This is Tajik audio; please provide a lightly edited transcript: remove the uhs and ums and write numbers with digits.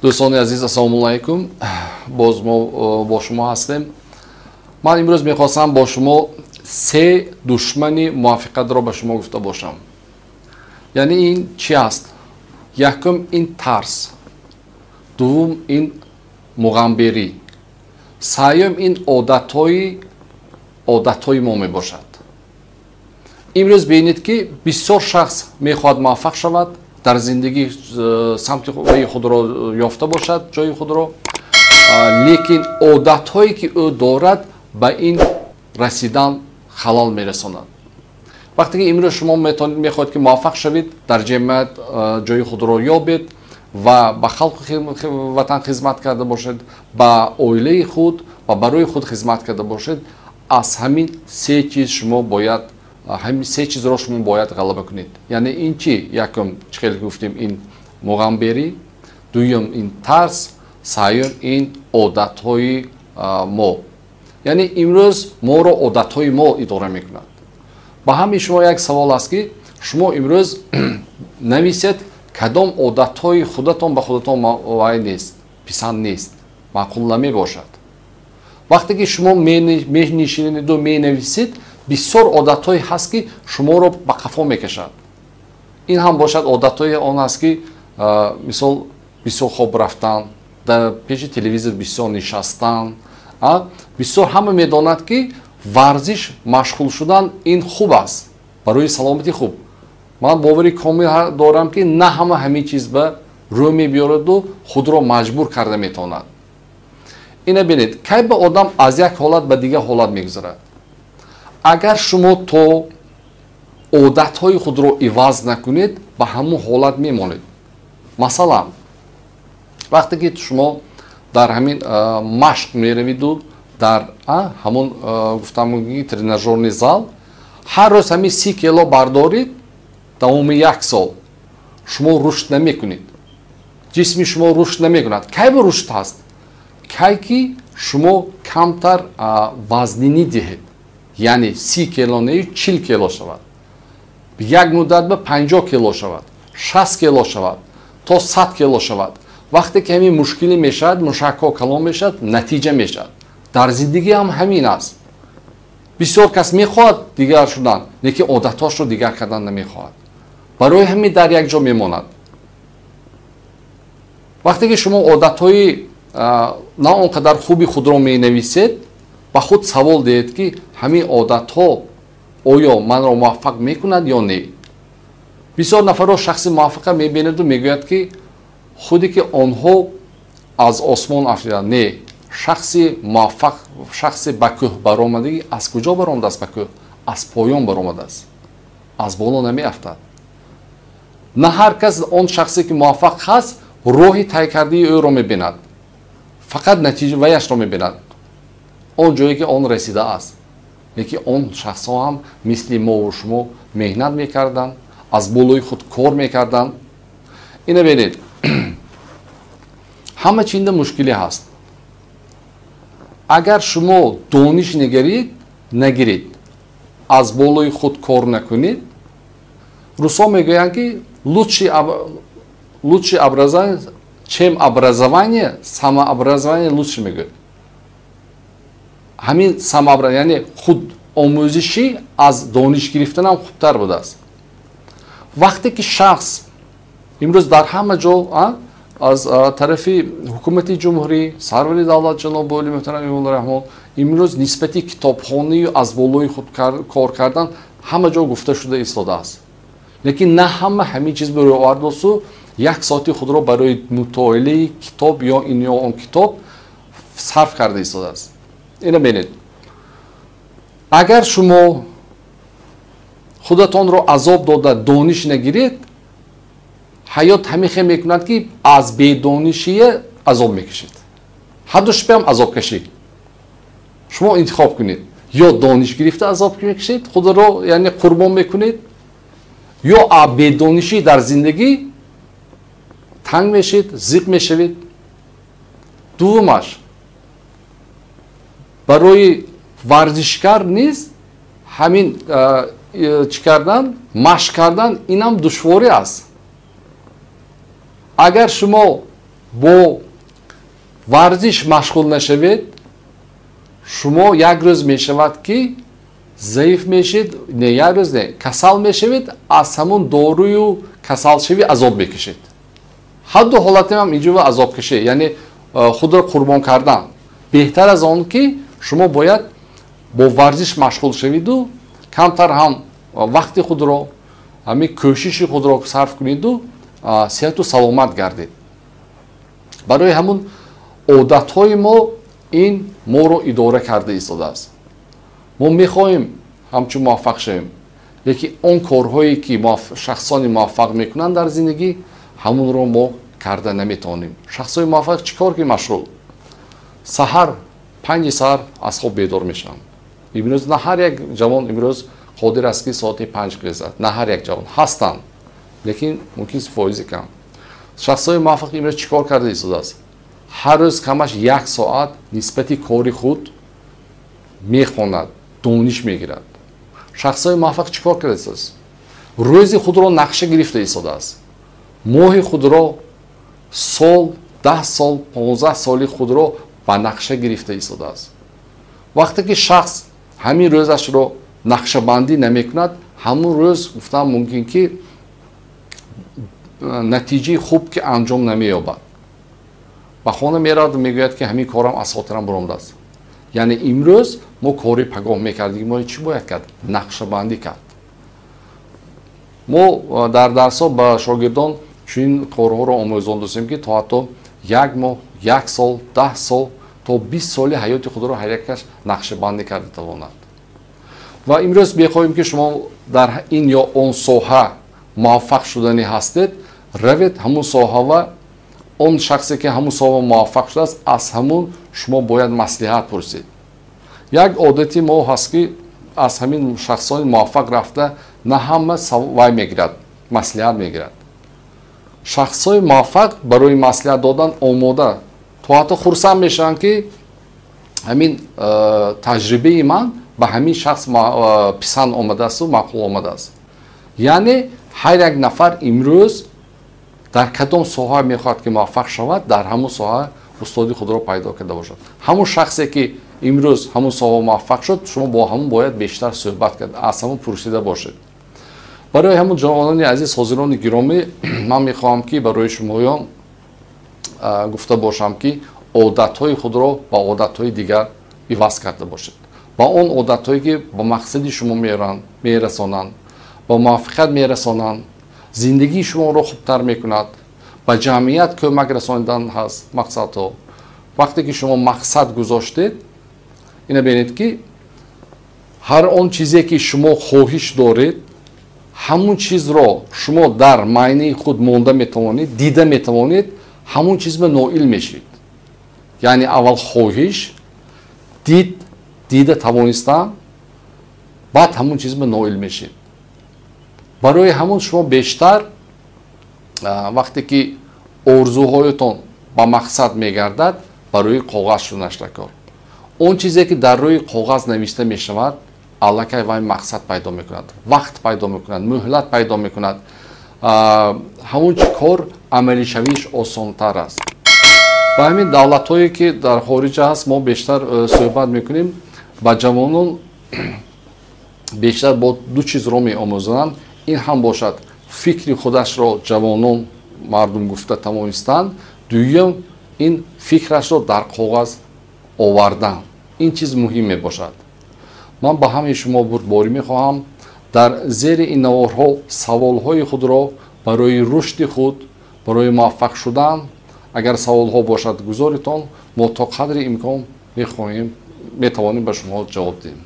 دوستان عزیز السلام علیکم. باز ما با شما هستیم. من امروز میخواستم با شما سه دشمن موفقیت را به شما گفته باشم. یعنی این چی است؟ یکم این ترس، دوم این مغامبری، سوم این عادتهای ما می باشد. امروز ببینید که بسیار شخص میخواد موفق شود، در زندگی سمت خود را یافته باشد، جای خود را، لیکن عادتهایی که او دارد به این رسیدن خلال میرساند. وقتی که امروز شما میخواهید که موفق شوید، در جمعیت جای خود را یابید و به خلق وطن خدمت کرده باشید، به عائله خود و برای خود خدمت کرده باشید، از همین سه چیز شما باید همین سه چیز را شما باید غلبه کنید. یعنی این چی؟ یکم خیلی گفتیم این مغامبری، دوم این ترس، سوم این عادتهای ما. یعنی امروز ما را عادتهای ما اداره میکند. با همین شما یک سوال است که شما امروز نویسید کدام عادتهای خودتان به خودتان وای نیست، پسند نیست، معقول نمی باشد. وقتی که شما می نشینید و می نویسید، بسیار عادتهایی هست که شما را به قفا میکشد. این هم باشد عادتهای آن است که مثال بسیار خوب رفتن، در پیش تلویزیون بسیار نشستن. بسیار همه میداند که ورزش مشغول شدن این خوب است، برای سلامتی خوب. من باوری کامل دارم که نه همه چیز به روی میبیارد و خود را مجبور کرده میتواند. اینه بینید که به آدم از یک حالت به دیگه حالت میگذارد. اگر شما تو عادتهای خود را عوض نکنید، به همون حالت میمانید. مثلا وقتی که شما در همین مشق میروید و در همون گفتم تریناژورنی زال هر روز همین 30 کیلو بردارید، تمام یک سال شما رشد نمیکنید، جسم شما رشد نمیکند. کی به رشد هست؟ کی که شما کمتر وزنی دهید، یعنی 30 کیلو نه 40 کیلو شود، یک مدت به 50 کیلو شود، 60 کیلو شود، تا 100 کیلو شود. وقتی که همین مشکلی میشد، مشکل کلام میشد، نتیجه میشد. در زندگی هم همین است. بسیار کس میخواد دیگر شدن، لیکن عادتاش رو دیگر کردن نمیخواد، برای همین در یک جا میماند. وقتی که شما عادتهای نه اونقدر خوبی خود را می نویسید، با خود سوال دهید که همین عادتها آیا من را موفق میکند یا نه. بسیار نفرها شخص موفق میبیند و میگوید که خودی که آنها از آسمان افریدند. نه، شخص موفق، شخص به کوه برآمدگی از کجا برآمده است؟ به کوه از پایان برآمده است، از بالا نمیافتد. نه هر کس آن شخصی که موفق هست راهی طی کرده او را میبیند، فقط نتیجه ویش را میبیند، آن جایی که آن رسیده است. یکی آن شخص ها هم مثل ما و شما مهنت میکردن، از بالای خود کار میکردن. اینو ببینید همه چیز مشکلی هست. اگر شما دانش نگیرید، از بالای خود کار نکنید، روسا میگویند که лучше образование, чем образование, самообразование лучше میگه. همین самообразование یعنی خود آموزشی از دانش گرفتن هم خوبتر بوده است. وقتی که شخص امروز در همه جا از طرف حکومت جمهوری سرور دولت جناب عالی محترم ایمان رحمان امروز نسبتی کتابخوانی از بالای خود کار کردن همه جا گفته شده ایستاده است. لیکن نه همین چیز برای آورد و یک ساعتی خود را برای مطالعه کتاب یا این یا آن کتاب صرف کرده ایستاده است. اینو ببینید، اگر شما خودتان را عذاب داده دانش نگیرید، حیات همیشه میکند که از بی‌دانشی عذاب میکشید. حدش هم عذاب کشید. شما انتخاب کنید، یا دانش گرفته عذاب میکشید، خود را یعنی قربان میکنید، یا بی‌دانشی در زندگی تنگ میشید، ضیق میشوید. دومش برای ورزشکار نیست همین چی کردن، مشق کردن، این هم دشواری است. اگر شما бо варзиш машғул нашавед, шумо як рӯз мешавад ки заиф мешед, не як рӯз не, касал мешавед, аз ҳамун дорую касалшавӣ азоб мекашед. ҳар ду ҳолате ҳам инҷува азобкашӣ, яъне худро қурбон кардан. беҳтар аз он ки шумо бояд бо варзиш машғул шавиду камтар ҳам вақти худро, ҳамин кӯшиши худро сарф куниду сеҳату саломат гардед. барои ҳамун одатҳои мо ин моро идора карда истодааст. мо мехоҳем ҳамчун муваффақ шавем, лекин он корҳое ки шахсони муваффақ мекунанд дар зиндагӣ, ҳамунро мо карда наметавонем. шахсони муваффақ чӣ кор ки машғул? саҳар 5 саҳар аз хоб бедор мешаванд. имрӯз на ҳар як ҷавон имрӯз қодир аст ки соати 5 бихезад. на ҳар як ҷавон ҳастанд, лекин мумкин фоизи кам. шахсони муваффақ имрӯз чӣ кор карда истодааст? ҳар рӯз камаш 1 соат нисбати кори худ мехонад, дониш мегирад. шахсони муваффақ чӣ кор карда истодааст? рӯзи худро нақша гирифта истодааст. моҳи худро, сол, 10 сол, 15 соли худро ба нақша гирифта истодааст. вақте ки шахс ҳамин рӯзашро нақшабандӣ намекунад, ҳамун рӯз гуфтам мумкин ки натиҷаи хуб ки анҷом намеёбад. ба хона меравад мегӯяд ки ҳамин корам аз хотирам буромдааст. яъне имрӯз мо кори пагоҳ мекардем, мо чӣ бояд кард? нақшабандӣ кард. мо дар дарсҳо ба шогирдон чунин корҳоро омӯзон достем ки то ҳатто 1 моҳ, 1 сол, 10 сол то 20 соли ҳаёти худро ҳар якаш нақшабандӣ карда тавонад. ва имрӯз мехоҳем ки шумо дар ин ё он соҳа муваффақ шуданӣ ҳастед, равед ҳамун соҳа ва он шахсе ки ҳамун соҳа муваффақ шудааст, аз ҳамун шумо бояд маслиҳат пурсед. як одати мо ҳаст ки аз ҳамин шахсони муваффақ рафта на ҳама вай мегирад, маслиҳат мегирад. шахсони муваффақ барои маслиҳат додан омода, то ҳатто хурсанд мешаванд ки ҳамин таҷрибаи ман ба ҳамин шахс писанд омадаасту маъқул омадааст. яъне ҳар як нафар имрӯз дар кадом соҳа мехоҳад ки муваффақ шавад, дар ҳамун соҳа устоди худро пайдо карда бошад. ҳамун шахсе ки имрӯз ҳамун соҳа муваффақ шуд, шумо бо ҳамун бояд бештар суҳбат кард, аз ҳамун пурсида бошед. барои ҳамун ҷавонони азиз, ҳозирони гиромӣ, ман мехоҳам ки барои шумоён гуфта бошам ки одатҳои худро ба одатҳои дигар иваз карда бошед. ба он одатҳое ки ба мақсади шумо мерасонанд, ба муваффиқият мерасонанд, зиндагии шуморо хубтар мекунад, ба ҷамъият кӯмак расонидан ҳаст мақсадҳо. вақте ки шумо мақсад гузоштед, ина бинед ки ҳар он чизе ки шумо хоҳиш доред, ҳамун чизро шумо дар майнаи худ монда метавонед, дида метавонед, ҳамун чиз ба ноил мешавед. яъне аввал хоҳиш, дида тавонистан, баъд ҳамун чиз ба ноил мешавед. барои ҳамун шумо бештар вақте ки орзуҳоятон ба мақсад мегардад, барои коғаз шунашракор. он чизе ки дар рӯи коғаз нависта мешавад, аллакай вай мақсад пайдо мекунад, вақт пайдо мекунад, муҳлат пайдо мекунад. ҳамун кор амалишавиш осонтар аст. ба ҳамин давлатҳое ки дар хориҷ аст, мо бештар суҳбат мекунем, ба ҷавонон бештар бо ду чизро меомӯзонанд. ин ҳам бошад фикри худашро ҷавонон мардум гуфта тавонистанд, дуюм ин фикрашро дар коғаз овардан. ин чиз муҳим мебошад. ман ба ҳамаи шумо бурдборӣ мехоҳам дар зери ин наворҳо саволҳои худро барои рушди худ, барои муваффақ шудан, агар саволҳо бошад гузоритон, мо то қадри имкон метавонем ба шумо ҷавоб диҳем.